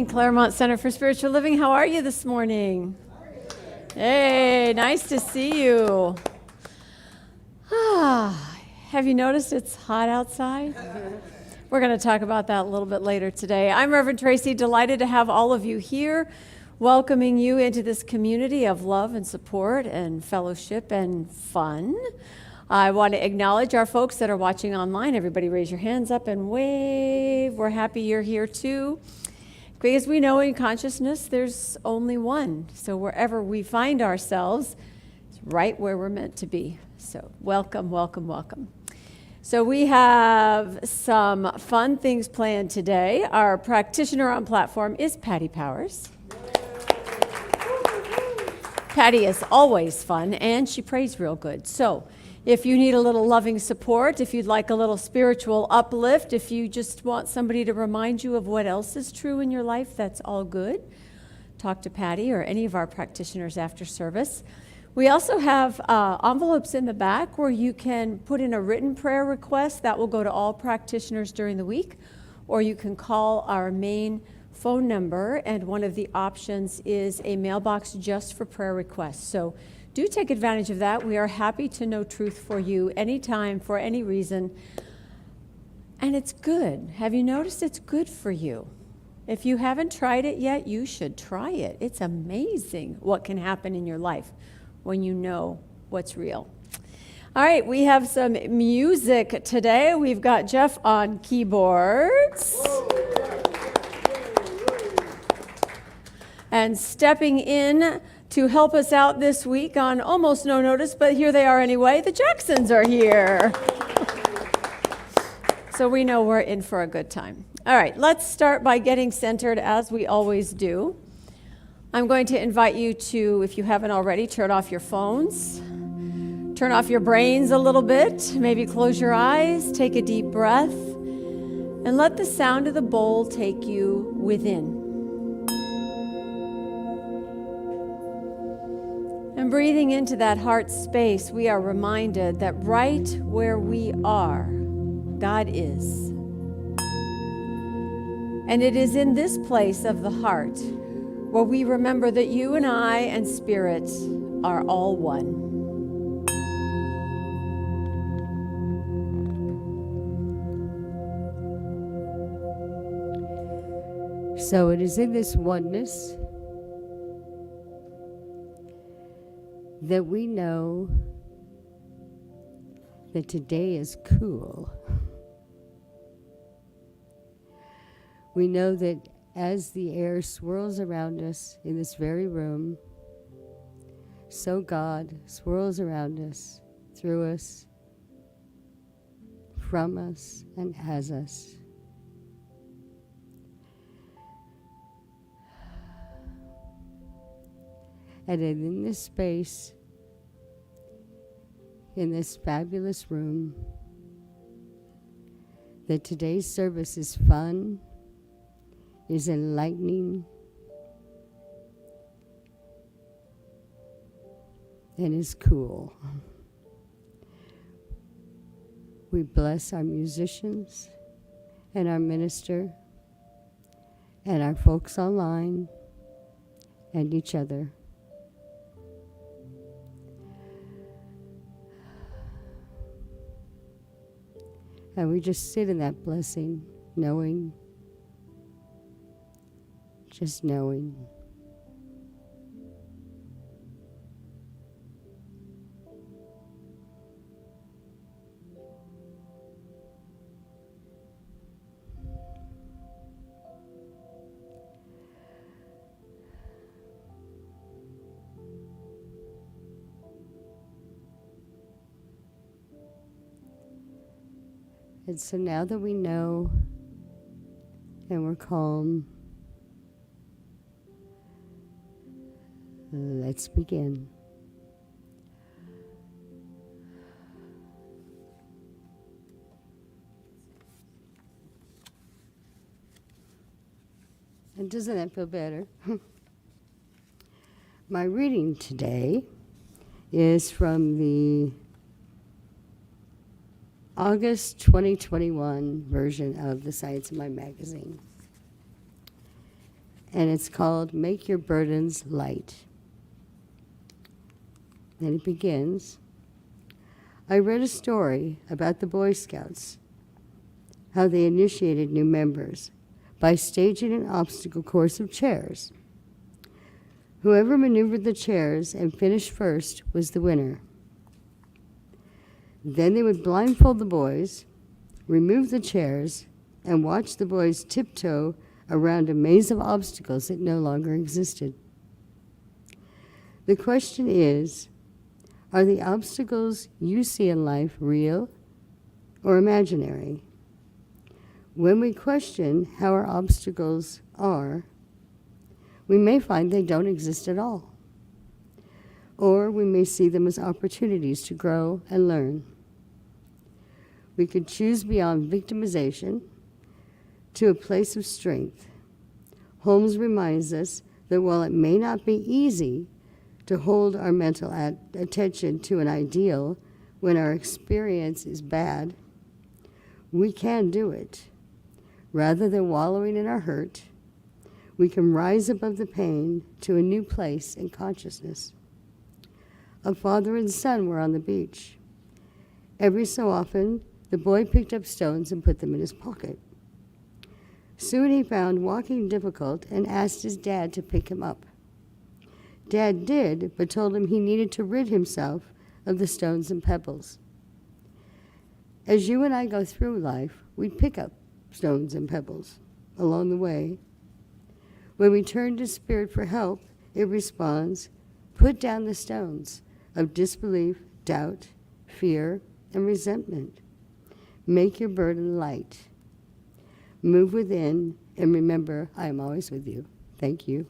Claremont Center for Spiritual Living. How are you this morning? Hey, nice to see you. Have you noticed it's hot outside? We're going to talk about that a little bit later today. I'm Reverend Tracy, delighted to have all of you here, welcoming you into this community of love and support and fellowship and fun. I want to acknowledge our folks that are watching online. Everybody raise your hands up and wave. We're happy you're here too. Because we know in consciousness there's only one. So wherever we find ourselves, it's right where we're meant to be. So welcome, welcome, welcome. So we have some fun things planned today. Our practitioner on platform is Patty Powers. Patty is always fun and she prays real good. So if you need a little loving support, if you'd like a little spiritual uplift, if you just want somebody to remind you of what else is true in your life, that's all good. Talk to Patty or any of our practitioners after service. We also have envelopes in the back where you can put in a written prayer request. That will go to all practitioners during the week. Or you can call our main phone number, and one of the options is a mailbox just for prayer requests. So do take advantage of that. We are happy to know truth for you anytime, for any reason. And it's good. Have you noticed it's good for you? If you haven't tried it yet, you should try it. It's amazing what can happen in your life when you know what's real. All right, we have some music today. We've got Jeff on keyboards. And stepping in to help us out this week on almost no notice, but here they are anyway. The Jacksons are here. So we know we're in for a good time. All right, let's start by getting centered as we always do. I'm going to invite you to, if you haven't already, turn off your phones. Turn off your brains a little bit. Maybe close your eyes, take a deep breath, and let the sound of the bowl take you within. And breathing into that heart space, we are reminded that right where we are, God is. And it is in this place of the heart where we remember that you and I and Spirit are all one. So it is in this oneness that we know that today is cool. We know that as the air swirls around us in this very room, so God swirls around us, through us, from us, and as us. And in this space, in this fabulous room, that today's service is fun, is enlightening, and is cool. We bless our musicians and our minister and our folks online and each other. And we just sit in that blessing, knowing, just knowing. And so now that we know and we're calm, let's begin. And doesn't that feel better? My reading today is from the August 2021 version of the Science of Mind magazine. and it's called Make Your Burdens Light. And it begins, I read a story about the Boy Scouts, how they initiated new members by staging an obstacle course of chairs. Whoever maneuvered the chairs and finished first was the winner. Then they would blindfold the boys, remove the chairs, and watch the boys tiptoe around a maze of obstacles that no longer existed. The question is, are the obstacles you see in life real or imaginary? When we question how our obstacles are, we may find they don't exist at all. Or we may see them as opportunities to grow and learn. We could choose beyond victimization to a place of strength. Holmes reminds us that while it may not be easy to hold our mental attention to an ideal when our experience is bad, we can do it. Rather than wallowing in our hurt, we can rise above the pain to a new place in consciousness. A father and son were on the beach. Every so often, the boy picked up stones and put them in his pocket. Soon he found walking difficult and asked his dad to pick him up. Dad did, but told him he needed to rid himself of the stones and pebbles. As you and I go through life, we pick up stones and pebbles along the way. When we turn to Spirit for help, it responds, put down the stones of disbelief, doubt, fear, and resentment. Make your burden light. Move within, and remember, I am always with you. Thank you.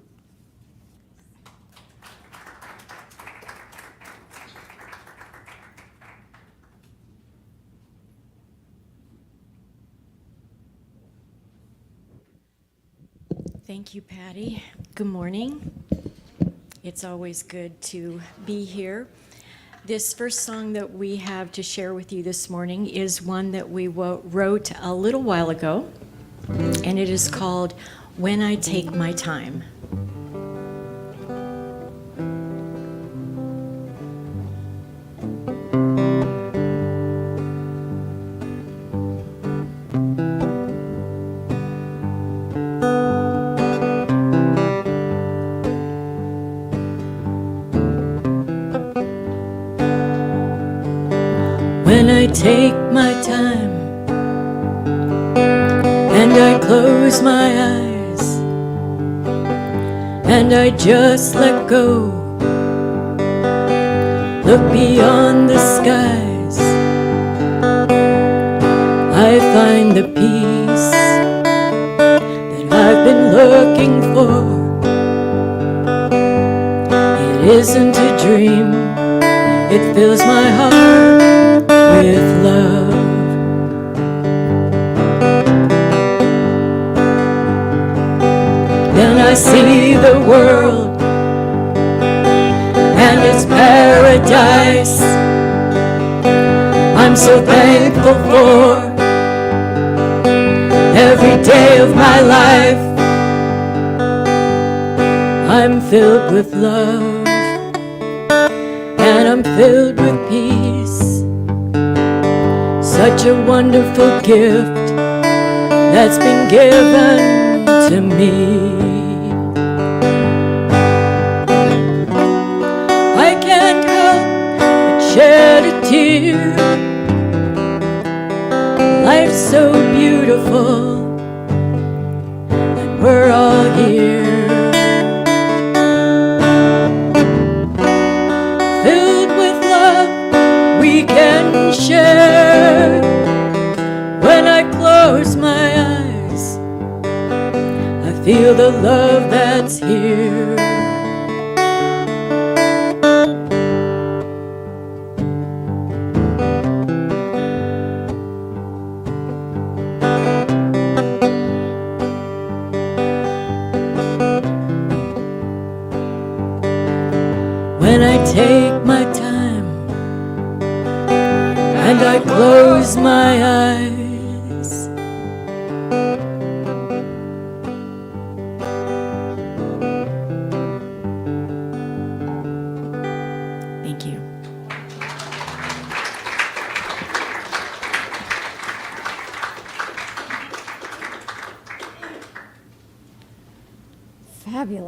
Thank you, Patty. Good morning. It's always good to be here. This first song that we have to share with you this morning is one that we wrote a little while ago, and it is called When I Take My Time. When I take my time and I close my eyes and I just let go, look beyond the skies, I find the peace that I've been looking for. It isn't a dream, it fills my heart with love. Then I see the world and its paradise. I'm so thankful for every day of my life. I'm filled with love and I'm filled with peace. Such a wonderful gift that's been given to me. I can't help but shed a tear. Life's so beautiful and we're all here. Filled with love we can share. When I close my eyes, I feel the love that's here. When I take my time and I close my eyes,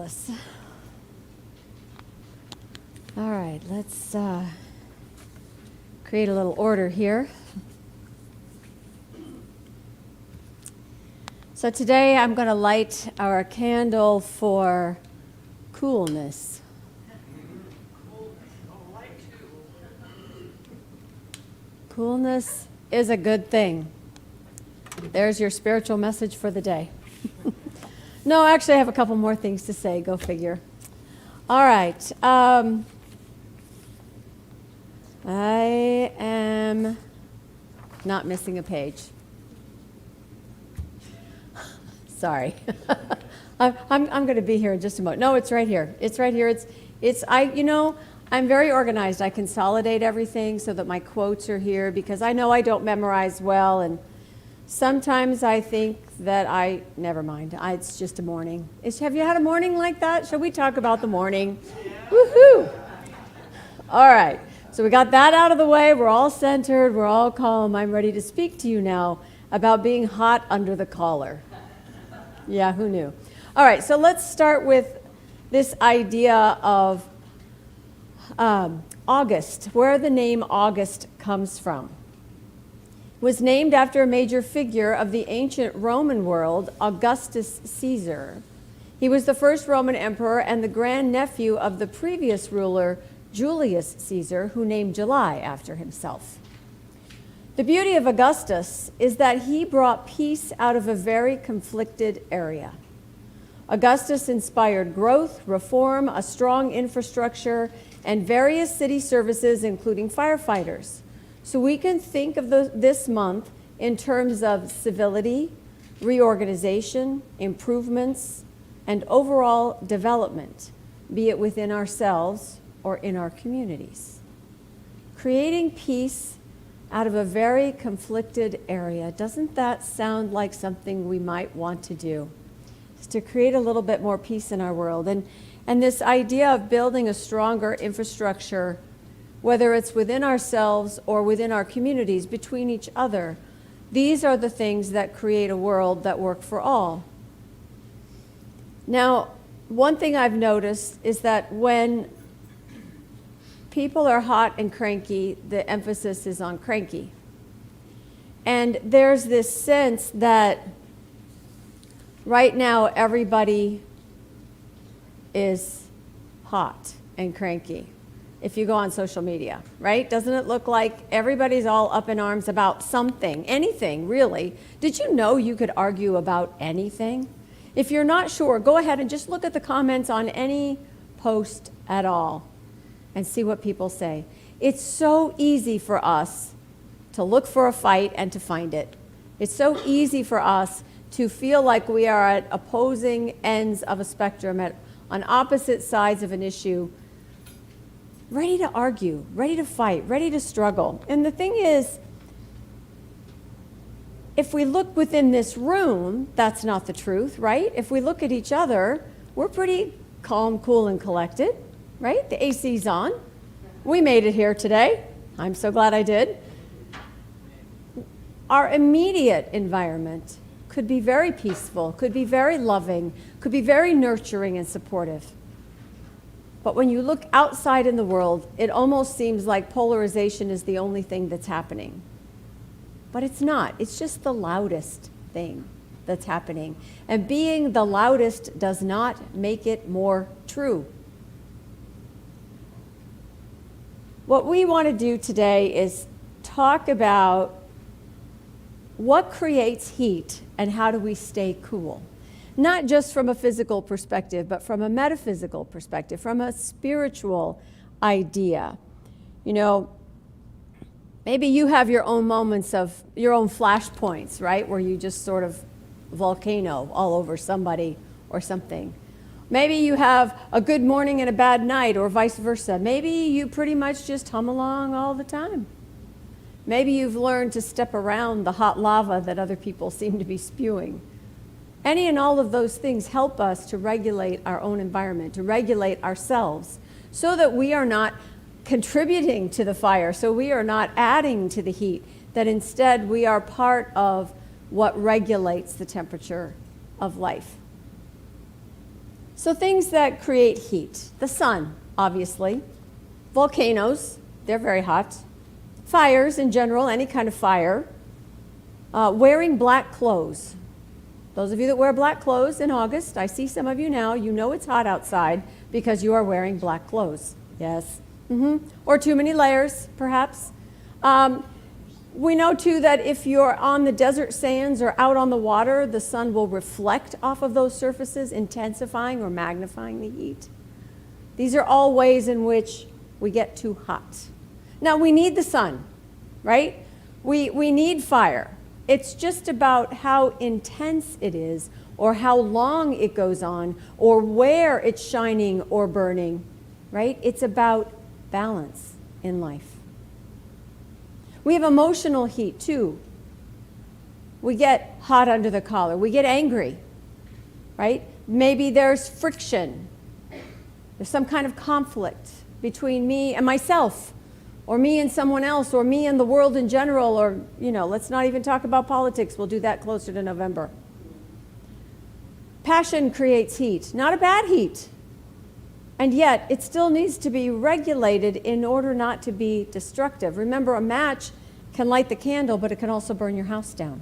us. All right, let's create a little order here. So today I'm going to light our candle for coolness. Coolness is a good thing. There's your spiritual message for the day. No, actually, I have a couple more things to say. Go figure. All right. I am not missing a page. Sorry. I'm going to be here in just a moment. No, it's right here. It's right here. I'm very organized. I consolidate everything so that my quotes are here because I know I don't memorize well, and sometimes I think that never mind. It's just a morning. Have you had a morning like that? Shall we talk about the morning? Woohoo! All right. So we got that out of the way. We're all centered. We're all calm. I'm ready to speak to you now about being hot under the collar. Yeah, who knew? All right. So let's start with this idea of August, where the name August comes from. Was named after a major figure of the ancient Roman world, Augustus Caesar. He was the first Roman emperor and the grandnephew of the previous ruler, Julius Caesar, who named July after himself. The beauty of Augustus is that he brought peace out of a very conflicted area. Augustus inspired growth, reform, a strong infrastructure, and various city services, including firefighters. So we can think of this month in terms of civility, reorganization, improvements, and overall development, be it within ourselves or in our communities. Creating peace out of a very conflicted area, doesn't that sound like something we might want to do? Just to create a little bit more peace in our world. And this idea of building a stronger infrastructure, whether it's within ourselves or within our communities, between each other, these are the things that create a world that work for all. Now, one thing I've noticed is that when people are hot and cranky, the emphasis is on cranky. And there's this sense that right now everybody is hot and cranky. If you go on social media, right? Doesn't it look like everybody's all up in arms about something, anything, really? Did you know you could argue about anything? If you're not sure, go ahead and just look at the comments on any post at all and see what people say. It's so easy for us to look for a fight and to find it. It's so easy for us to feel like we are at opposing ends of a spectrum, on opposite sides of an issue, ready to argue, ready to fight, ready to struggle. And the thing is, if we look within this room, that's not the truth, right? If we look at each other, we're pretty calm, cool, and collected, right? The AC's on. We made it here today. I'm so glad I did. Our immediate environment could be very peaceful, could be very loving, could be very nurturing and supportive. But when you look outside in the world, it almost seems like polarization is the only thing that's happening. But it's not. It's just the loudest thing that's happening. And being the loudest does not make it more true. What we want to do today is talk about what creates heat and how do we stay cool. Not just from a physical perspective, but from a metaphysical perspective, from a spiritual idea. You know, maybe you have your own moments of your own flashpoints, right? Where you just sort of volcano all over somebody or something. Maybe you have a good morning and a bad night, or vice versa. Maybe you pretty much just hum along all the time. Maybe you've learned to step around the hot lava that other people seem to be spewing. Any and all of those things help us to regulate our own environment, to regulate ourselves, so that we are not contributing to the fire, so we are not adding to the heat, that instead we are part of what regulates the temperature of life. So things that create heat. The sun, obviously. Volcanoes, they're very hot. Fires in general, any kind of fire. Wearing black clothes. Those of you that wear black clothes in August, I see some of you now, you know it's hot outside because you are wearing black clothes. Yes. Or too many layers, perhaps. We know too that if you're on the desert sands or out on the water, the sun will reflect off of those surfaces, intensifying or magnifying the heat. These are all ways in which we get too hot. Now, we need the sun, right? We need fire. It's just about how intense it is, or how long it goes on, or where it's shining or burning, right? It's about balance in life. We have emotional heat too. We get hot under the collar. We get angry, right? Maybe there's friction. There's some kind of conflict between me and myself, or me and someone else, or me and the world in general, or, let's not even talk about politics. We'll do that closer to November. Passion creates heat, not a bad heat. And yet, it still needs to be regulated in order not to be destructive. Remember, a match can light the candle, but it can also burn your house down.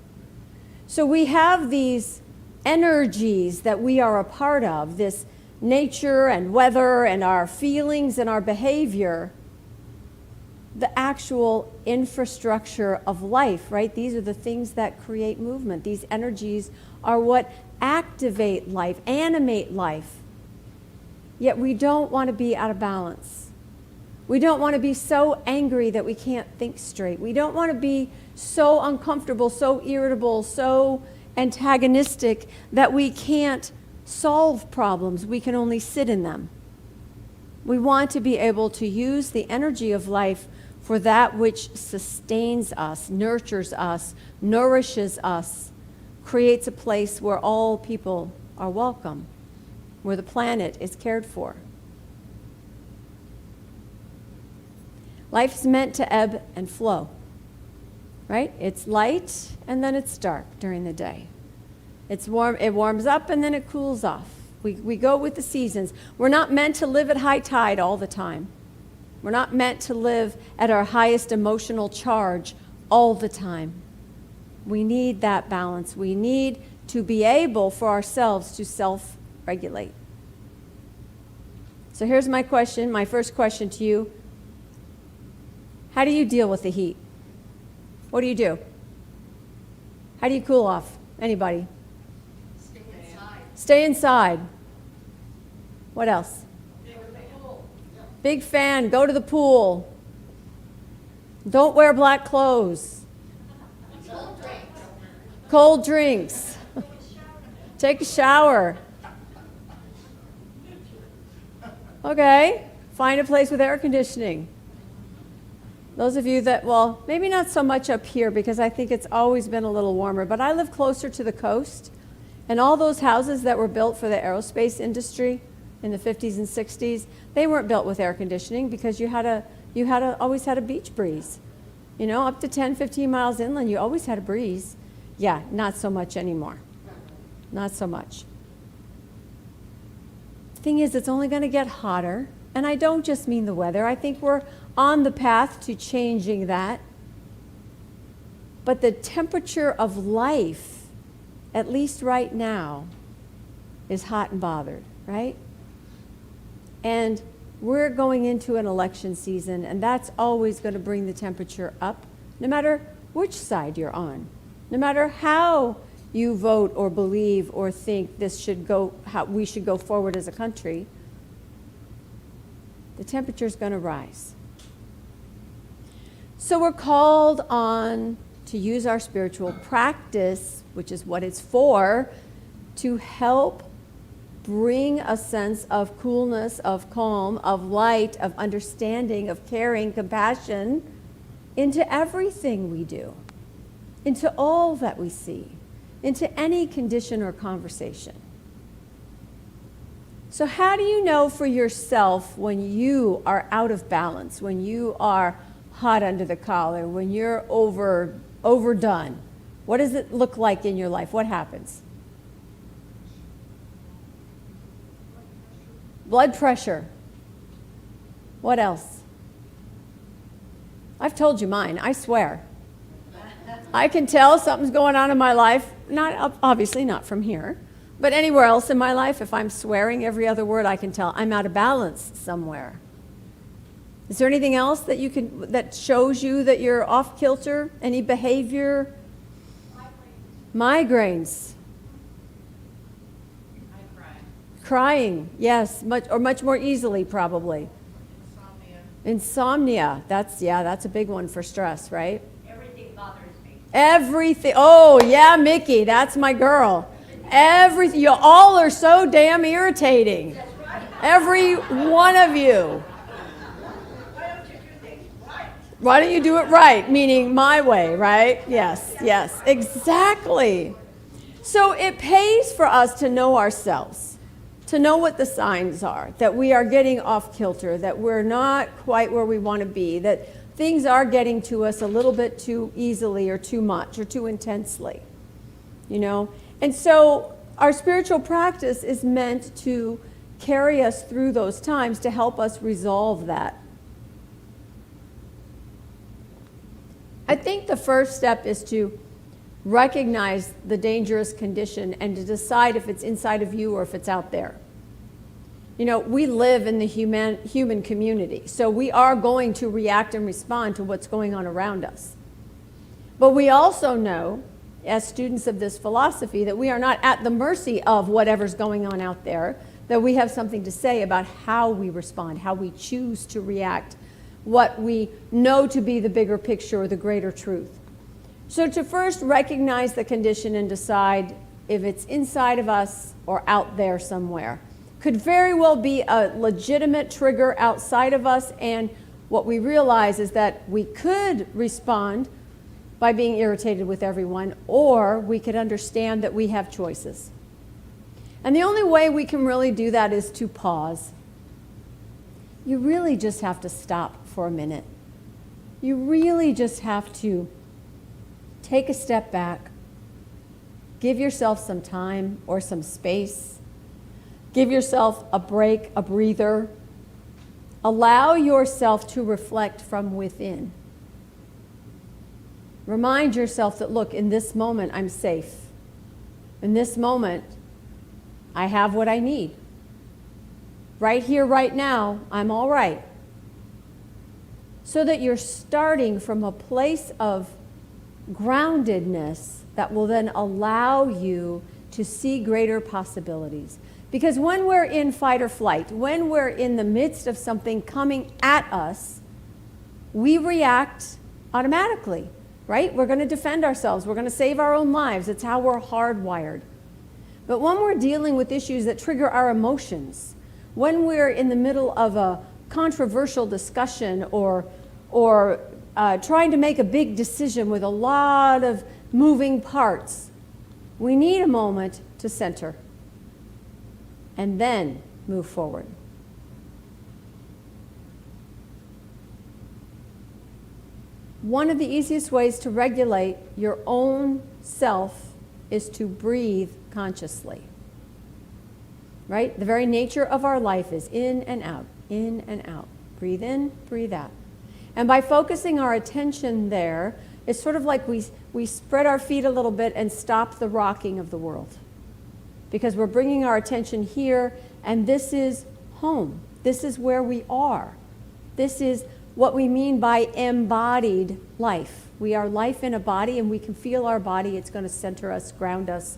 So we have these energies that we are a part of, this nature and weather and our feelings and our behavior, the actual infrastructure of life, right? These are the things that create movement. These energies are what activate life, animate life. Yet we don't want to be out of balance. We don't want to be so angry that we can't think straight. We don't want to be so uncomfortable, so irritable, so antagonistic that we can't solve problems. We can only sit in them. We want to be able to use the energy of life for that which sustains us, nurtures us, nourishes us, creates a place where all people are welcome, where the planet is cared for. Life's meant to ebb and flow, right? It's light and then it's dark during the day. It's warm, it warms up and then it cools off. We go with the seasons. We're not meant to live at high tide all the time. We're not meant to live at our highest emotional charge all the time. We need that balance. We need to be able for ourselves to self-regulate. So here's my question, my first question to you. How do you deal with the heat? What do you do? How do you cool off? Anybody? Stay inside. Stay inside. What else? Big fan, go to the pool. Don't wear black clothes. Cold drinks. Take a shower. Okay, find a place with air conditioning. Those of you that, well, maybe not so much up here because I think it's always been a little warmer, but I live closer to the coast, and all those houses that were built for the aerospace industry in the 50s and 60s, they weren't built with air conditioning because you always had a beach breeze. Up to 10, 15 miles inland, you always had a breeze. Yeah, not so much anymore. Not so much. The thing is, it's only going to get hotter, and I don't just mean the weather. I think we're on the path to changing that. But the temperature of life, at least right now, is hot and bothered, right? And we're going into an election season, and that's always going to bring the temperature up, no matter which side you're on, no matter how you vote or believe or think this should go, how we should go forward as a country. The temperature is going to rise. So we're called on to use our spiritual practice, which is what it's for, to help bring a sense of coolness, of calm, of light, of understanding, of caring, compassion into everything we do, into all that we see, into any condition or conversation. So how do you know for yourself when you are out of balance, when you are hot under the collar, when you're overdone? What does it look like in your life? What happens? Blood pressure. What else? I've told you mine, I swear. I can tell something's going on in my life, obviously not from here, but anywhere else in my life. If I'm swearing every other word, I can tell I'm out of balance somewhere. Is there anything else that shows you that you're off kilter? Any behavior? Migraines. I cry. Crying, yes, much more easily probably. Insomnia. That's a big one for stress, right? Everything bothers me. Everything. Oh, yeah, Mickey, that's my girl. Everything. You all are so damn irritating. That's right. Every one of you. Why don't you do things right? Why don't you do it right? Meaning my way, right? Yes, exactly. So it pays for us to know ourselves, to know what the signs are, that we are getting off kilter, that we're not quite where we want to be, that things are getting to us a little bit too easily or too much or too intensely, you know? And so our spiritual practice is meant to carry us through those times to help us resolve that. I think the first step is to recognize the dangerous condition and to decide if it's inside of you or if it's out there. You know, we live in the human community, so we are going to react and respond to what's going on around us. But we also know, as students of this philosophy, that we are not at the mercy of whatever's going on out there, that we have something to say about how we respond, how we choose to react, what we know to be the bigger picture or the greater truth. So to first recognize the condition and decide if it's inside of us or out there somewhere. Could very well be a legitimate trigger outside of us, and what we realize is that we could respond by being irritated with everyone, or we could understand that we have choices. And the only way we can really do that is to pause. You really just have to stop for a minute. You really just have to take a step back, give yourself some time or some space, give yourself a break, a breather. Allow yourself to reflect from within. Remind yourself that, look, in this moment, I'm safe. In this moment, I have what I need. Right here, right now, I'm all right. So that you're starting from a place of groundedness that will then allow you to see greater possibilities. Because when we're in fight or flight, when we're in the midst of something coming at us, we react automatically, right? We're going to defend ourselves. We're going to save our own lives. It's how we're hardwired. But when we're dealing with issues that trigger our emotions, when we're in the middle of a controversial discussion or trying to make a big decision with a lot of moving parts, we need a moment to center and then move forward. One of the easiest ways to regulate your own self is to breathe consciously. Right? The very nature of our life is in and out, in and out. Breathe in, breathe out. And by focusing our attention there, it's sort of like we spread our feet a little bit and stop the rocking of the world. Because we're bringing our attention here, and this is home. This is where we are. This is what we mean by embodied life. We are life in a body, and we can feel our body. It's going to center us, ground us,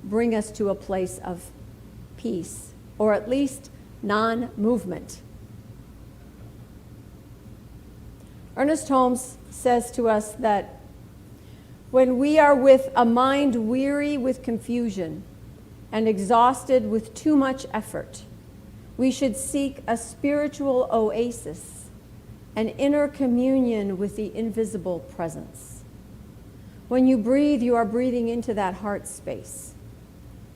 bring us to a place of peace, or at least non-movement. Ernest Holmes says to us that when we are with a mind weary with confusion and exhausted with too much effort, we should seek a spiritual oasis, an inner communion with the invisible presence. When you breathe, you are breathing into that heart space.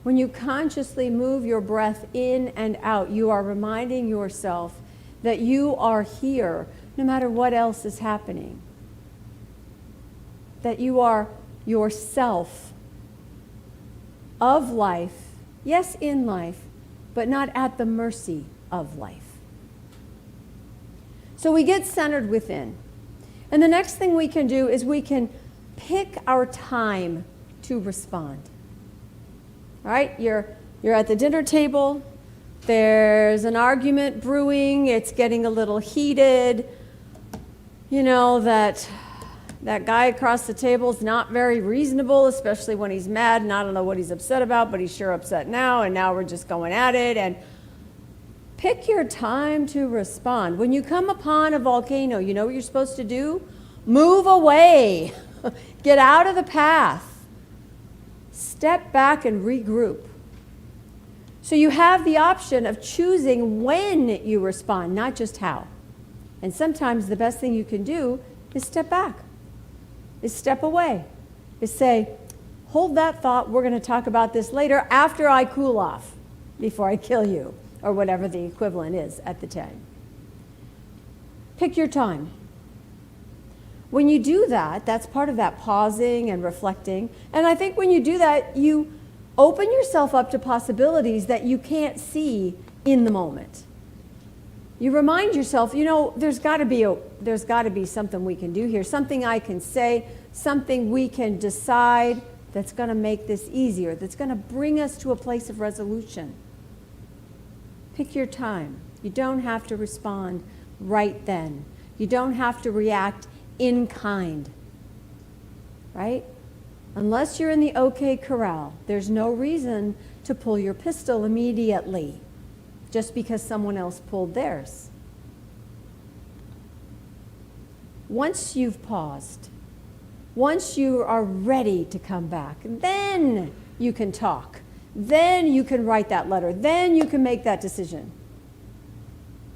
When you consciously move your breath in and out, you are reminding yourself that you are here no matter what else is happening. That you are yourself of life, yes, in life, but not at the mercy of life. So we get centered within. And the next thing we can do is we can pick our time to respond. All right? You're at the dinner table. There's an argument brewing. It's getting a little heated. You know, that guy across the table is not very reasonable, especially when he's mad, and I don't know what he's upset about, but he's sure upset now, and now we're just going at it. And pick your time to respond. When you come upon a volcano, you know what you're supposed to do? Move away. Get out of the path. Step back and regroup. So you have the option of choosing when you respond, not just how. And sometimes the best thing you can do is step back, is step away, is say, hold that thought, we're going to talk about this later after I cool off, before I kill you, or whatever the equivalent is at the time. Pick your time. When you do that, that's part of that pausing and reflecting. And I think when you do that, you open yourself up to possibilities that you can't see in the moment. You remind yourself, you know, there's got to be something we can do here, something I can say, something we can decide that's going to make this easier, that's going to bring us to a place of resolution. Pick your time. You don't have to respond right then. You don't have to react in kind, right? Unless you're in the okay corral, there's no reason to pull your pistol immediately just because someone else pulled theirs. Once you've paused, once you are ready to come back, then you can talk. Then you can write that letter. Then you can make that decision.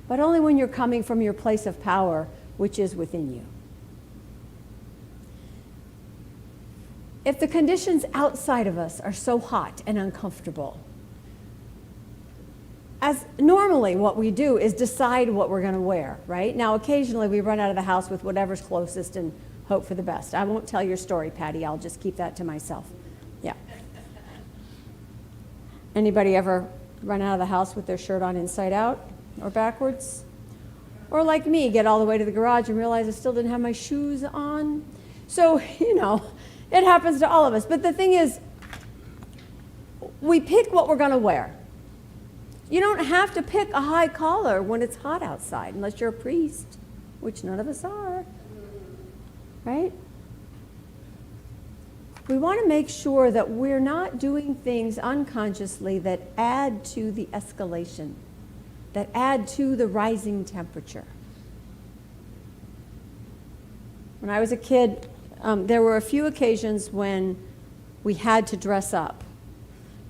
But only when you're coming from your place of power, which is within you. If the conditions outside of us are so hot and uncomfortable, as normally what we do is decide what we're going to wear, right? Now, occasionally we run out of the house with whatever's closest and hope for the best. I won't tell your story, Patty. I'll just keep that to myself. Yeah. Anybody ever run out of the house with their shirt on inside out or backwards? Or like me, get all the way to the garage and realize I still didn't have my shoes on? So, you know, it happens to all of us. But the thing is, we pick what we're going to wear. You don't have to pick a high collar when it's hot outside, unless you're a priest, which none of us are, right? We want to make sure that we're not doing things unconsciously that add to the escalation, that add to the rising temperature. When I was a kid, there were a few occasions when we had to dress up.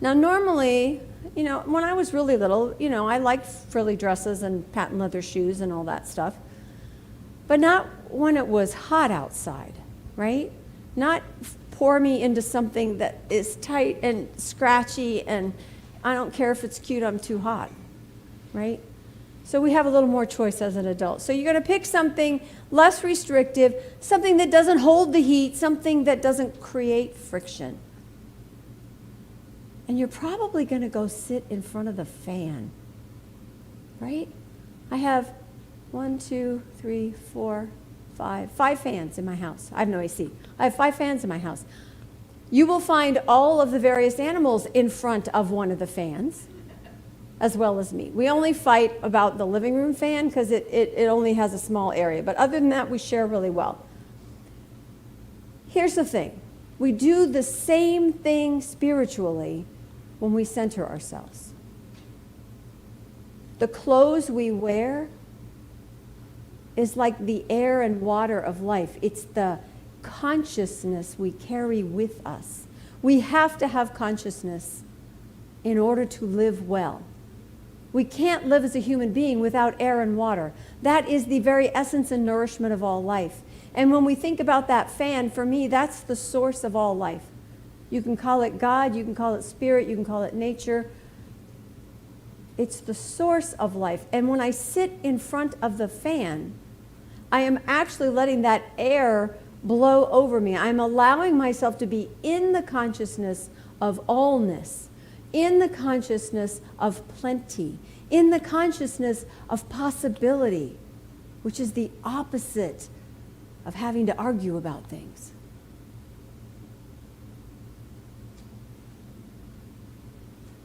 Now, normally, you know, when I was really little, you know, I liked frilly dresses and patent leather shoes and all that stuff. But not when it was hot outside, right? Not pour me into something that is tight and scratchy and I don't care if it's cute, I'm too hot, right? So we have a little more choice as an adult. So you're going to pick something less restrictive, something that doesn't hold the heat, something that doesn't create friction. And you're probably going to go sit in front of the fan, right? I have 5 fans in my house. I have no AC. I have 5 fans in my house. You will find all of the various animals in front of one of the fans, as well as me. We only fight about the living room fan because it only has a small area. But other than that, we share really well. Here's the thing. We do the same thing spiritually when we center ourselves. The clothes we wear is like the air and water of life. It's the consciousness we carry with us. We have to have consciousness in order to live well. We can't live as a human being without air and water. That is the very essence and nourishment of all life. And when we think about that fan, for me, that's the source of all life. You can call it God, you can call it spirit, you can call it nature. It's the source of life. And when I sit in front of the fan, I am actually letting that air blow over me. I'm allowing myself to be in the consciousness of allness. in the consciousness of plenty, in the consciousness of possibility, which is the opposite of having to argue about things.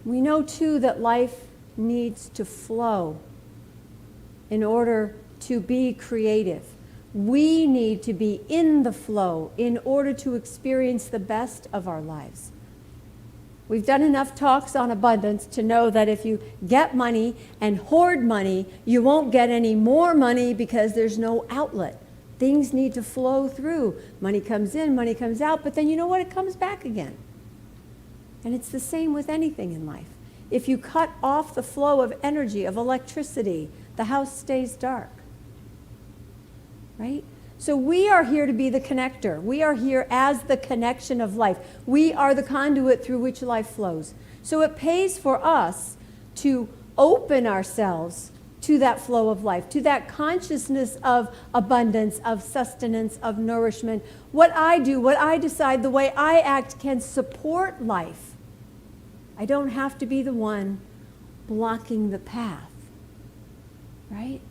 We know too that life needs to flow in order to be creative. We need to be in the flow in order to experience the best of our lives. We've done enough talks on abundance to know that if you get money and hoard money, you won't get any more money because there's no outlet. Things need to flow through. Money comes in, money comes out, but then you know what? It comes back again. And it's the same with anything in life. If you cut off the flow of energy, of electricity, the house stays dark. Right? So we are here to be the connector. We are here as the connection of life. We are the conduit through which life flows. So it pays for us to open ourselves to that flow of life, to that consciousness of abundance, of sustenance, of nourishment. What I do, what I decide, the way I act can support life. I don't have to be the one blocking the path, right?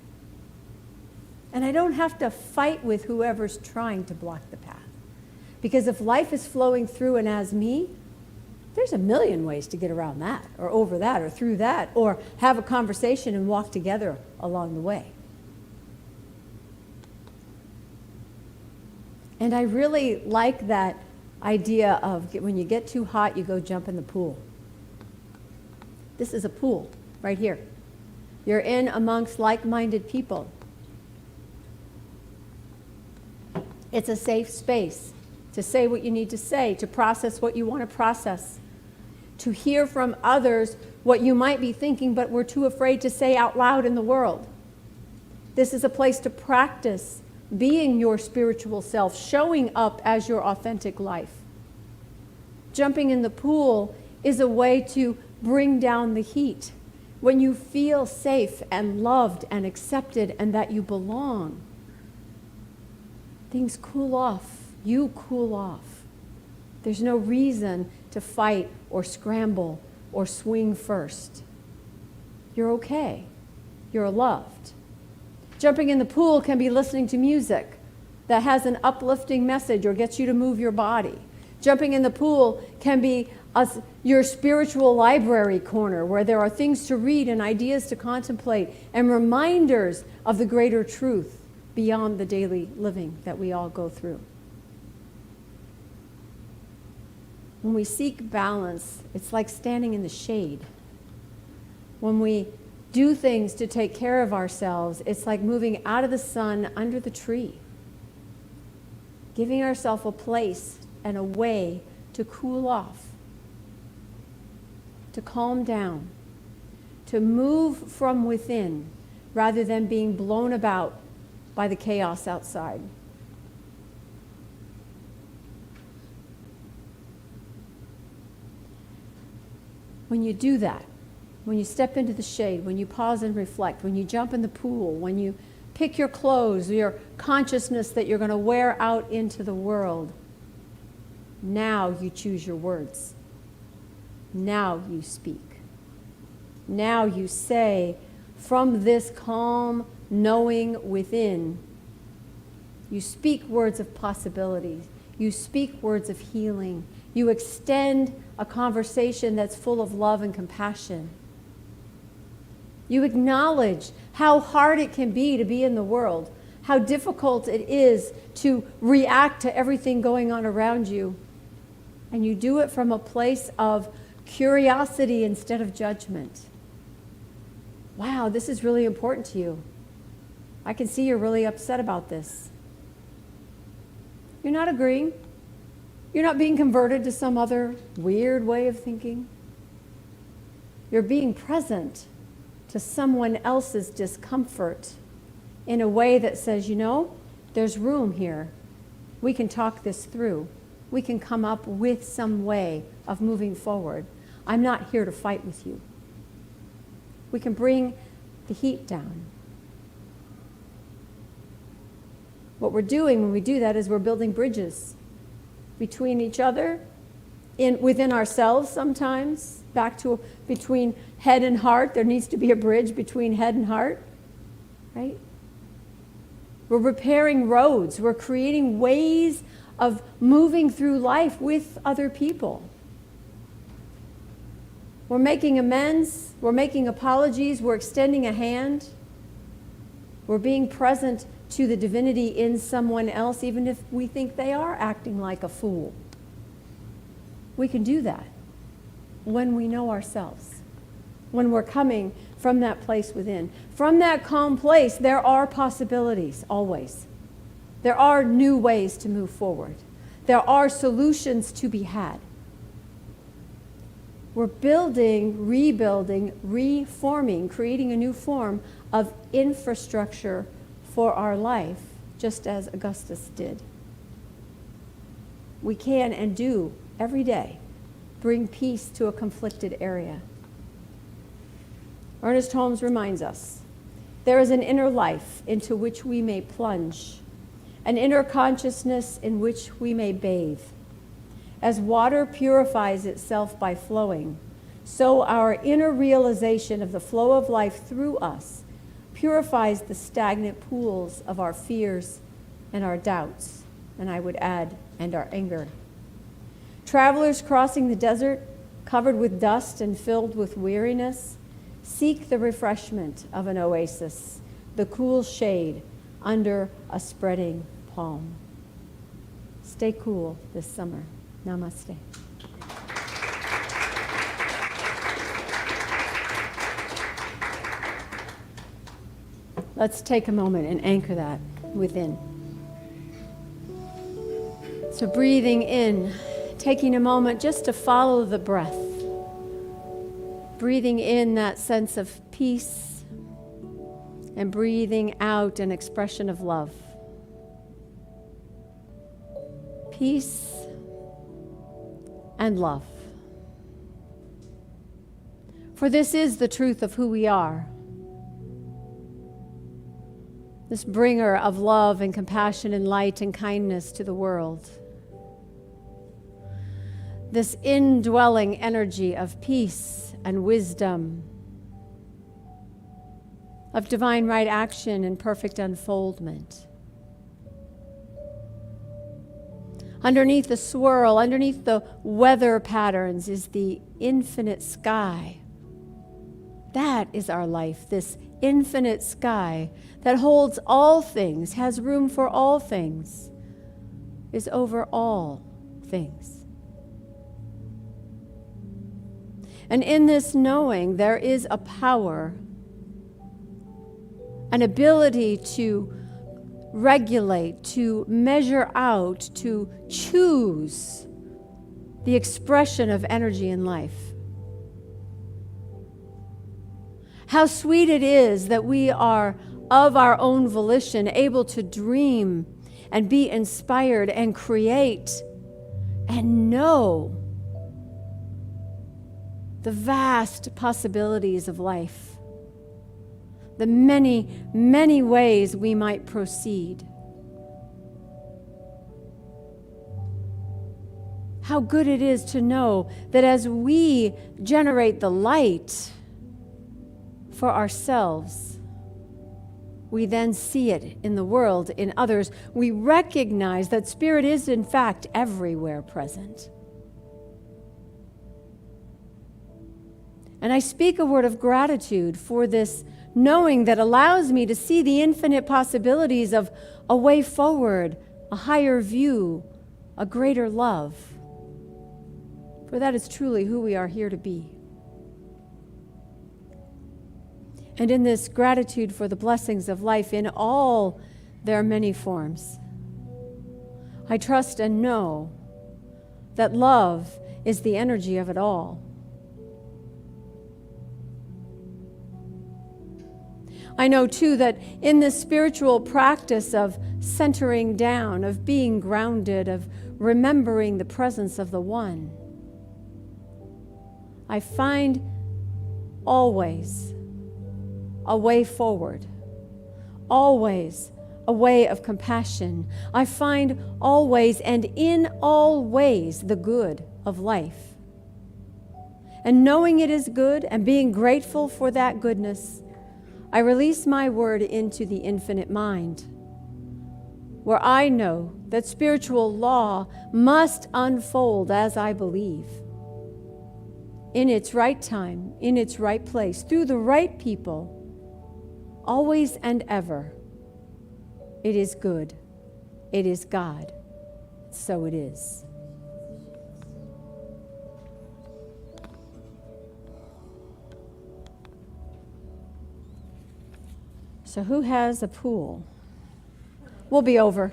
And I don't have to fight with whoever's trying to block the path. Because if life is flowing through and as me, there's a million ways to get around that, or over that, or through that, or have a conversation and walk together along the way. And I really like that idea of when you get too hot, you go jump in the pool. This is a pool right here. You're in amongst like-minded people. It's a safe space to say what you need to say, to process what you want to process, to hear from others what you might be thinking but were too afraid to say out loud in the world. This is a place to practice being your spiritual self, showing up as your authentic life. Jumping in the pool is a way to bring down the heat. When you feel safe and loved and accepted and that you belong, things cool off. You cool off. There's no reason to fight or scramble or swing first. You're okay. You're loved. Jumping in the pool can be listening to music that has an uplifting message or gets you to move your body. Jumping in the pool can be your spiritual library corner where there are things to read and ideas to contemplate and reminders of the greater truth beyond the daily living that we all go through. When we seek balance, it's like standing in the shade. When we do things to take care of ourselves, it's like moving out of the sun under the tree, giving ourselves a place and a way to cool off, to calm down, to move from within rather than being blown about by the chaos outside. When you do that, when you step into the shade, when you pause and reflect, when you jump in the pool, when you pick your clothes, your consciousness that you're going to wear out into the world, now you choose your words. Now you speak. Now you say, from this calm knowing within, you speak words of possibilities. You speak words of healing. You extend a conversation that's full of love and compassion. You acknowledge how hard it can be to be in the world, how difficult it is to react to everything going on around you. And you do it from a place of curiosity instead of judgment. Wow, this is really important to you. I can see you're really upset about this. You're not agreeing. You're not being converted to some other weird way of thinking. You're being present to someone else's discomfort in a way that says, you know, there's room here. We can talk this through. We can come up with some way of moving forward. I'm not here to fight with you. We can bring the heat down. What we're doing when we do that is we're building bridges between each other within ourselves sometimes, back to between head and heart. There needs to be a bridge between head and heart, right? We're repairing roads. We're creating ways of moving through life with other people. We're making amends. We're making apologies. We're extending a hand. We're being present to the divinity in someone else, even if we think they are acting like a fool. We can do that when we know ourselves, when we're coming from that place within. From that calm place, there are possibilities, always. There are new ways to move forward. There are solutions to be had. We're building, rebuilding, reforming, creating a new form of infrastructure for our life, just as Augustus did. We can and do every day bring peace to a conflicted area. Ernest Holmes reminds us, there is an inner life into which we may plunge, an inner consciousness in which we may bathe. As water purifies itself by flowing, so our inner realization of the flow of life through us purifies the stagnant pools of our fears and our doubts, and I would add, and our anger. Travelers crossing the desert, covered with dust and filled with weariness, seek the refreshment of an oasis, the cool shade under a spreading palm. Stay cool this summer. Namaste. Let's take a moment and anchor that within. So breathing in, taking a moment just to follow the breath. Breathing in that sense of peace and breathing out an expression of love. Peace and love. For this is the truth of who we are. This bringer of love and compassion and light and kindness to the world. This indwelling energy of peace and wisdom, of divine right action and perfect unfoldment. Underneath the swirl, underneath the weather patterns is the infinite sky. That is our life, this infinite sky that holds all things, has room for all things, is over all things. And in this knowing, there is a power, an ability to regulate, to measure out, to choose the expression of energy in life. How sweet it is that we are of our own volition able to dream and be inspired and create and know the vast possibilities of life, the many, many ways we might proceed. How good it is to know that as we generate the light for ourselves, we then see it in the world, in others. We recognize that Spirit is, in fact, everywhere present. And I speak a word of gratitude for this knowing that allows me to see the infinite possibilities of a way forward, a higher view, a greater love. For that is truly who we are here to be. And in this gratitude for the blessings of life in all their many forms, I trust and know that love is the energy of it all. I know, too, that in this spiritual practice of centering down, of being grounded, of remembering the presence of the One, I find always a way forward, always a way of compassion. I find always and in all ways the good of life. And knowing it is good and being grateful for that goodness, I release my word into the infinite mind, where I know that spiritual law must unfold as I believe, in its right time, in its right place, through the right people, always and ever. It is good. It is God. So it is. So who has a pool? We'll be over.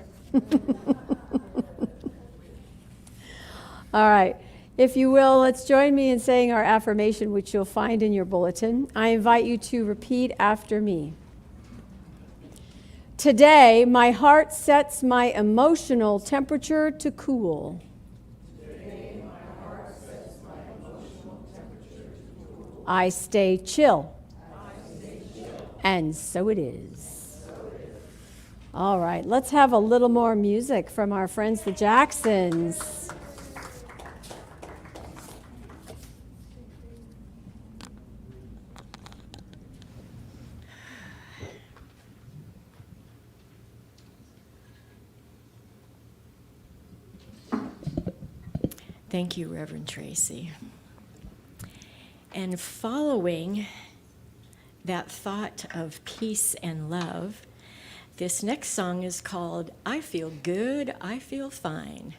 All right. If you will, let's join me in saying our affirmation, which you'll find in your bulletin. I invite you to repeat after me. Today, my heart sets my emotional temperature to cool. Today, my heart sets my emotional temperature to cool. I stay chill. And so it is. All right, let's have a little more music from our friends, the Jacksons. Thank you, Reverend Tracy. And following that thought of peace and love, this next song is called I Feel Good, I Feel Fine.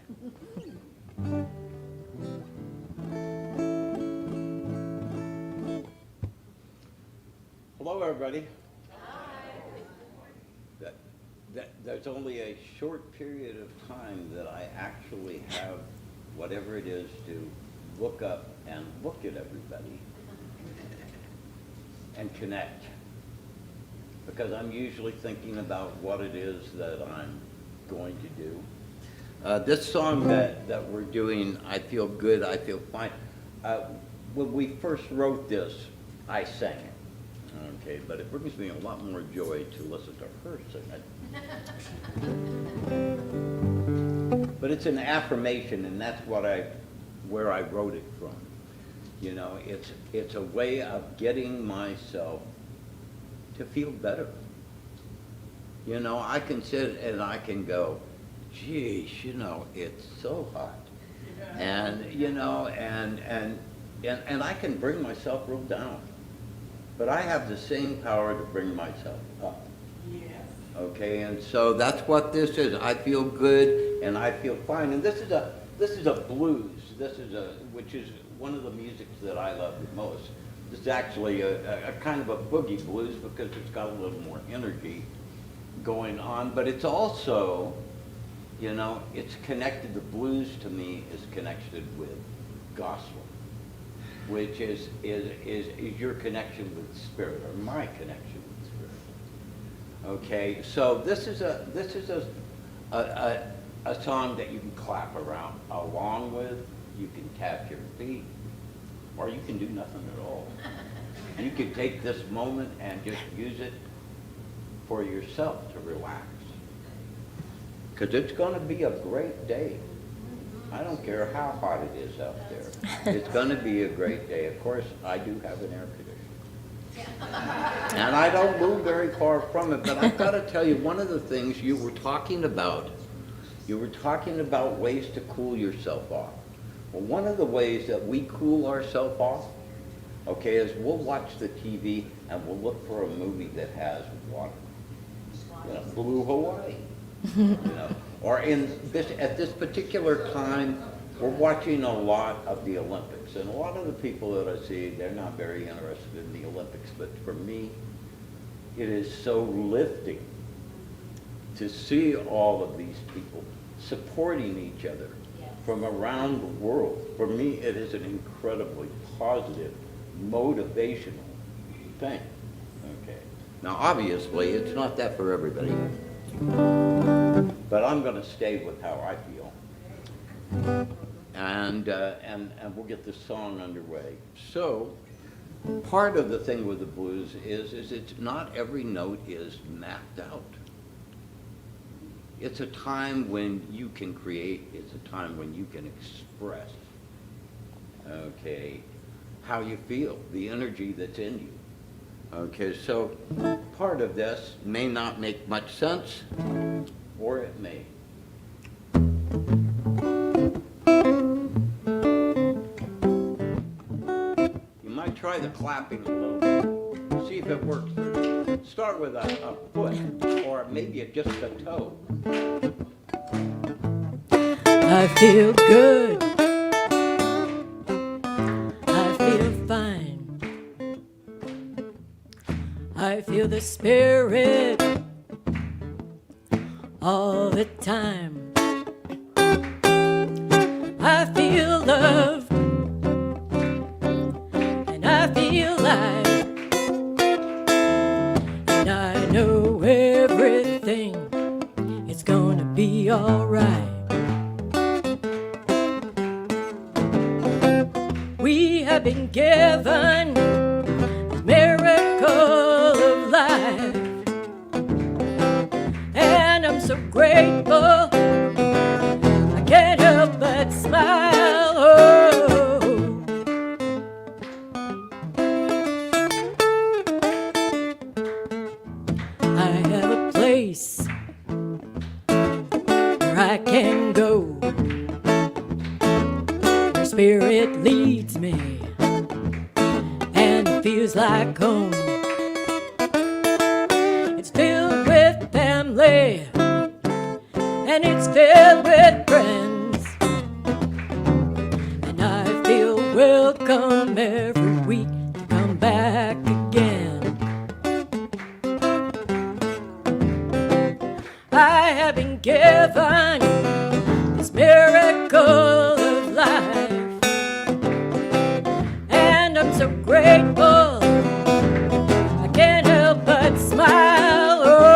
Hello, everybody. There's only a short period of time that I actually have whatever it is to look up and look at everybody and connect, because I'm usually thinking about what it is that I'm going to do. This song that we're doing, I Feel Good, I Feel Fine, when we first wrote this, I sang it. Okay, but it brings me a lot more joy to listen to her sing it. But it's an affirmation, and that's where I wrote it from. You know, it's a way of getting myself to feel better. You know, I can sit and I can go, geez, you know, it's so hot. And, you know, and I can bring myself real down. But I have the same power to bring myself up. Yes. Okay, and so that's what this is. I feel good and I feel fine. And this is a blues. Which is one of the musics that I love the most. This is actually a kind of a boogie blues because it's got a little more energy going on. But it's also, you know, it's connected. The blues to me is connected with gospel, which is your connection with spirit, or my connection with spirit. Okay, so this is a song that you can clap around along with. You can tap your feet, or you can do nothing at all. You can take this moment and just use it for yourself to relax, because it's going to be a great day. I don't care how hot it is out there. It's going to be a great day. Of course, I do have an air conditioner. And I don't move very far from it, but I've got to tell you, one of the things you were talking about ways to cool yourself off. Well, one of the ways that we cool ourselves off, okay, is we'll watch the TV and we'll look for a movie that has water. You know, Blue Hawaii. You know, or at this particular time, we're watching a lot of the Olympics, and a lot of the people that I see, they're not very interested in the Olympics, but for me, it is so lifting to see all of these people supporting each other from around the world. For me, it is an incredibly positive, motivational thing. Okay. Now, obviously, it's not that for everybody. But I'm going to stay with how I feel, and we'll get this song underway. So, part of the thing with the blues is it's not every note is mapped out. It's a time when you can create. It's a time when you can express. okay, how you feel, the energy that's in you. Okay, so part of this may not make much sense, or it may. You might try the clapping a little bit, see if it works for you. Start with a foot, or maybe just a toe. I feel good. I feel fine. I feel the spirit all the time. I feel loved and I feel light. And I know everything is gonna be alright. We have been given the miracle of life, and I'm so grateful I can't help but smile. Oh. I have a place where I can go, where spirit leads me and it feels like home. It's filled with family and it's filled with friends, and I feel welcome every week to come back again. I have been given this miracle of life, and I'm so grateful I can't help but smile. Oh.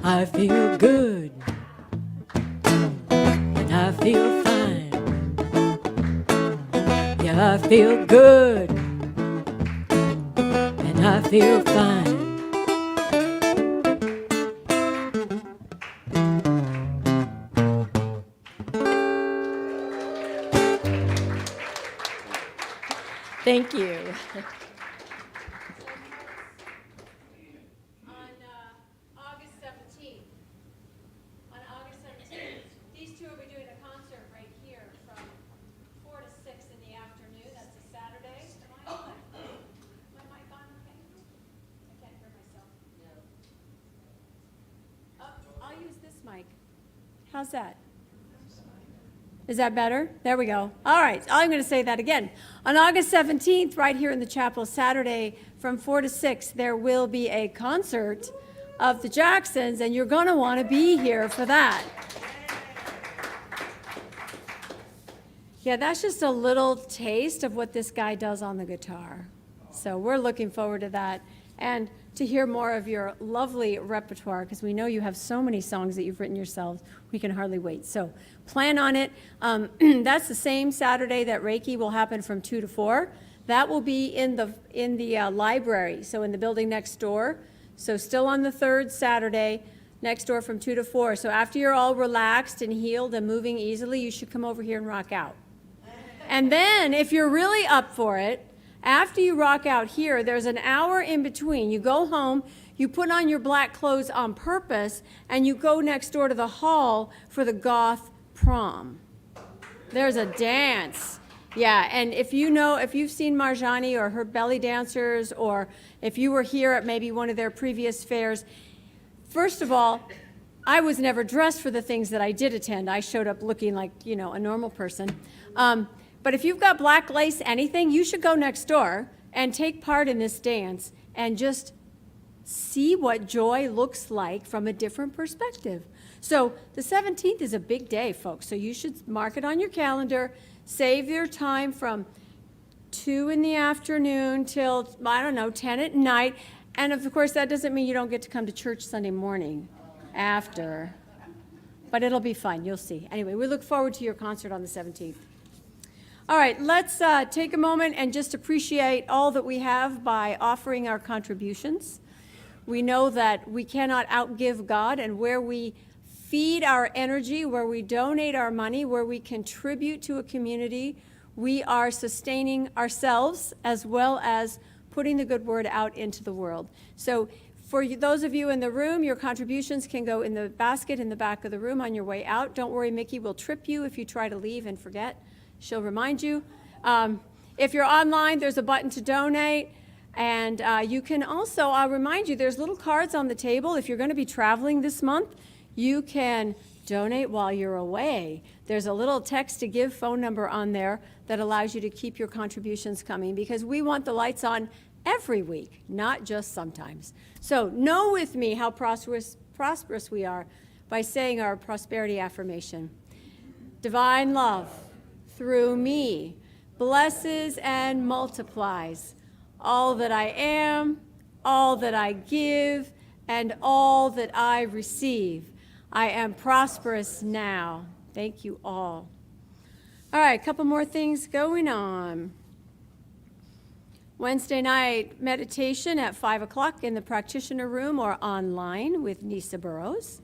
I feel good and I feel fine. Yeah, I feel good and I feel fine. Thank you. August 17th. On August 17th, these two will be doing a concert right here from 4 to 6 in the afternoon. That's a Saturday. Am I mic on? Okay. I can't hear myself. I'll use this mic. How's that? Is that better? There we go. All right, I'm going to say that again. On August 17th, right here in the chapel, Saturday, from 4 to 6, there will be a concert of the Jacksons, and you're going to want to be here for that. Yeah, that's just a little taste of what this guy does on the guitar. So we're looking forward to that and to hear more of your lovely repertoire, because we know you have so many songs that you've written yourselves. We can hardly wait. So plan on it. That's the same Saturday that Reiki will happen from 2 to 4. That will be in the library, so in the building next door. So still on the third Saturday, next door from 2 to 4. So after you're all relaxed and healed and moving easily, you should come over here and rock out. And then if you're really up for it, after you rock out here, there's an hour in between. You go home, you put on your black clothes on purpose, and you go next door to the hall for the goth prom. There's a dance. Yeah, and if you've seen Marjani or her belly dancers, or if you were here at maybe one of their previous fairs, first of all, I was never dressed for the things that I did attend. I showed up looking like, a normal person. But if you've got black lace anything, you should go next door and take part in this dance and just see what joy looks like from a different perspective. So the 17th is a big day, folks, so you should mark it on your calendar. Save your time from 2 in the afternoon till, 10 at night. And of course, that doesn't mean you don't get to come to church Sunday morning after. But it'll be fun, you'll see. Anyway, we look forward to your concert on the 17th. All right, let's take a moment and just appreciate all that we have by offering our contributions. We know that we cannot outgive God, and where we feed our energy, where we donate our money, where we contribute to a community, we are sustaining ourselves as well as putting the good word out into the world. So for those of you in the room, your contributions can go in the basket in the back of the room on your way out. Don't worry, Mickey will trip you if you try to leave and forget. She'll remind you. If you're online, there's a button to donate. And you can also, I'll remind you, there's little cards on the table. If you're going to be traveling this month, you can donate while you're away. There's a little text to give phone number on there that allows you to keep your contributions coming, because we want the lights on every week, not just sometimes. So know with me how prosperous we are by saying our prosperity affirmation. Divine love through me blesses and multiplies all that I am, all that I give, and all that I receive. I am prosperous now. Thank you all. All right, a couple more things going on. Wednesday night meditation at 5 o'clock in the practitioner room or online with Nisa Burrows.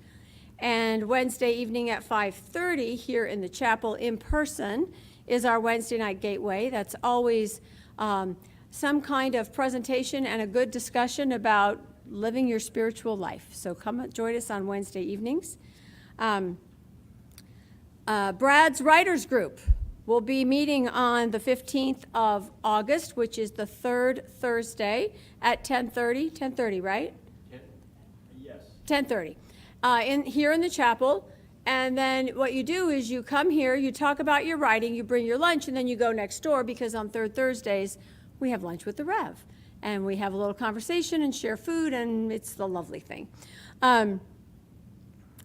And Wednesday evening at 5:30 here in the chapel in person is our Wednesday night gateway. That's always some kind of presentation and a good discussion about living your spiritual life. So come join us on Wednesday evenings. Brad's Writers Group will be meeting on the 15th of August, which is the third Thursday at 10:30. 10:30, right? Yes. 10:30. Here in the chapel. And then what you do is you come here, you talk about your writing, you bring your lunch, and then you go next door, because on third Thursdays we have lunch with the Rev. And we have a little conversation and share food, and it's the lovely thing.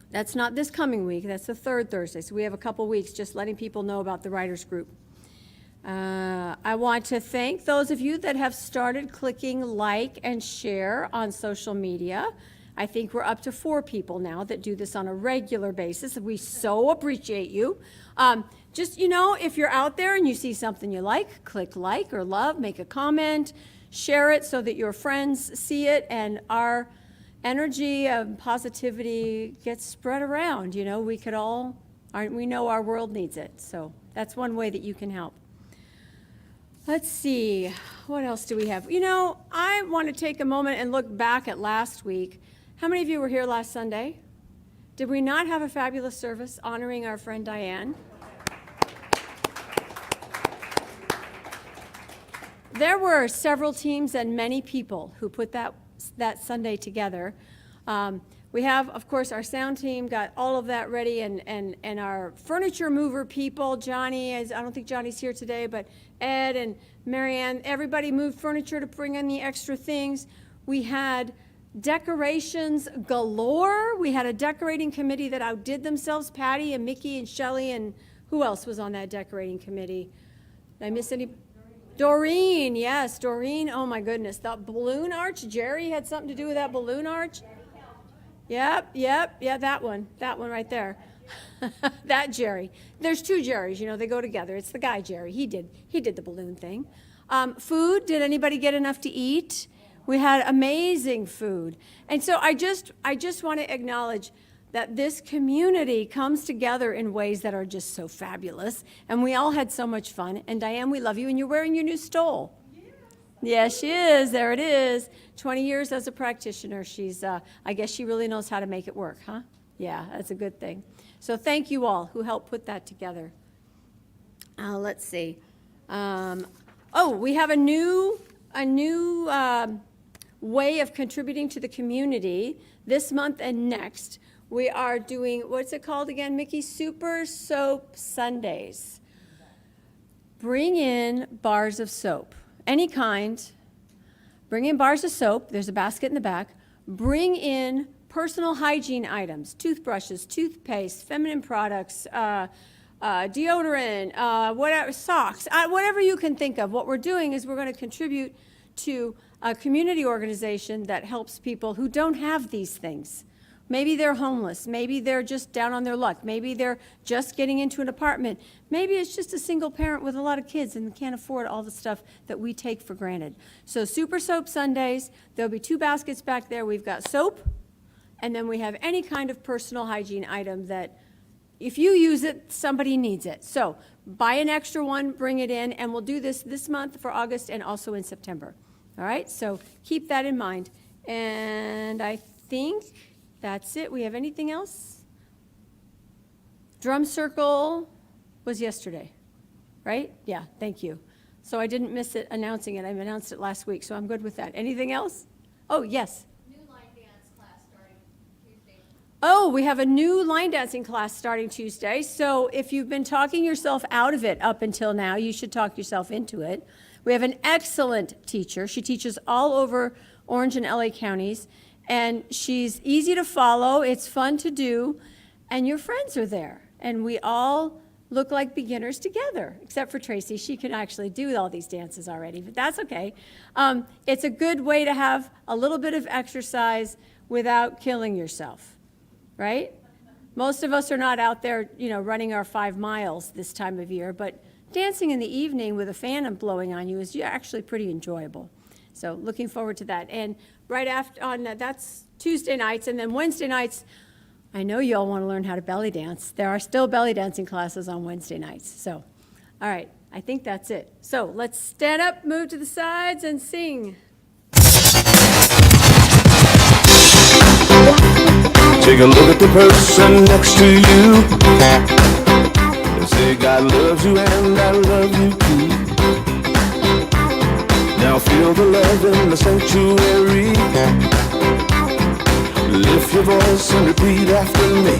That's not this coming week, that's the third Thursday. So we have a couple weeks just letting people know about the writers group. I want to thank those of you that have started clicking like and share on social media. I think we're up to 4 people now that do this on a regular basis. We so appreciate you. Just, if you're out there and you see something you like, click like or love, make a comment, share it so that your friends see it, and our energy of positivity gets spread around. We know our world needs it. So that's one way that you can help. Let's see, what else do we have? I want to take a moment and look back at last week. How many of you were here last Sunday? Did we not have a fabulous service honoring our friend Diane? There were several teams and many people who put that Sunday together. We have, of course, our sound team got all of that ready, and our furniture mover people, Johnny, I don't think Johnny's here today, but Ed and Marianne, everybody moved furniture to bring in the extra things. We had decorations galore. We had a decorating committee that outdid themselves, Patty and Mickey and Shelley, and who else was on that decorating committee? Did I miss any? Doreen, yes, Doreen, oh my goodness. The balloon arch, Jerry had something to do with that balloon arch? Yeah, that one right there. That Jerry. There's 2 Jerrys, they go together. It's the guy Jerry, he did the balloon thing. Food, did anybody get enough to eat? We had amazing food. And so I just want to acknowledge that this community comes together in ways that are just so fabulous. And we all had so much fun. And Diane, we love you. And you're wearing your new stole. Yes, she is. There it is. 20 years as a practitioner. She's, I guess she really knows how to make it work, huh? Yeah, that's a good thing. So thank you all who helped put that together. Let's see. We have a new way of contributing to the community this month and next. We are doing, what's it called again, Mickey? Super Soap Sundays. Bring in bars of soap, any kind. Bring in bars of soap. There's a basket in the back. Bring in personal hygiene items, toothbrushes, toothpaste, feminine products, deodorant, whatever, socks, whatever you can think of. What we're doing is we're going to contribute to a community organization that helps people who don't have these things. Maybe they're homeless. Maybe they're just down on their luck. Maybe they're just getting into an apartment. Maybe it's just a single parent with a lot of kids and can't afford all the stuff that we take for granted. So Super Soap Sundays, there'll be 2 baskets back there. We've got soap, and then we have any kind of personal hygiene item that if you use it, somebody needs it. So buy an extra one, bring it in, and we'll do this month for August and also in September. All right, so keep that in mind. And I think that's it. We have anything else? Drum circle was yesterday, right? Yeah, thank you. So I didn't miss it announcing it. I announced it last week, so I'm good with that. Anything else? Oh, yes. New line dance class starting Tuesday. Oh, we have a new line dancing class starting Tuesday. So if you've been talking yourself out of it up until now, you should talk yourself into it. We have an excellent teacher. She teaches all over Orange and LA counties, and she's easy to follow. It's fun to do, and your friends are there. And we all look like beginners together, except for Tracy. She can actually do all these dances already, but that's okay. It's a good way to have a little bit of exercise without killing yourself, right? Most of us are not out there, running our 5 miles this time of year, but dancing in the evening with a fan blowing on you is actually pretty enjoyable. So looking forward to that. And right after, that's Tuesday nights, and then Wednesday nights, I know you all want to learn how to belly dance. There are still belly dancing classes on Wednesday nights. So, all right, I think that's it. So let's stand up, move to the sides, and sing. Take a look at the person next to you and say, God loves you and I love you too. Now feel the love in the sanctuary. Lift your voice and repeat after me.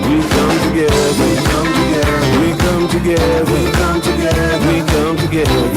We come together, we come together, we come together, we come together, we come together.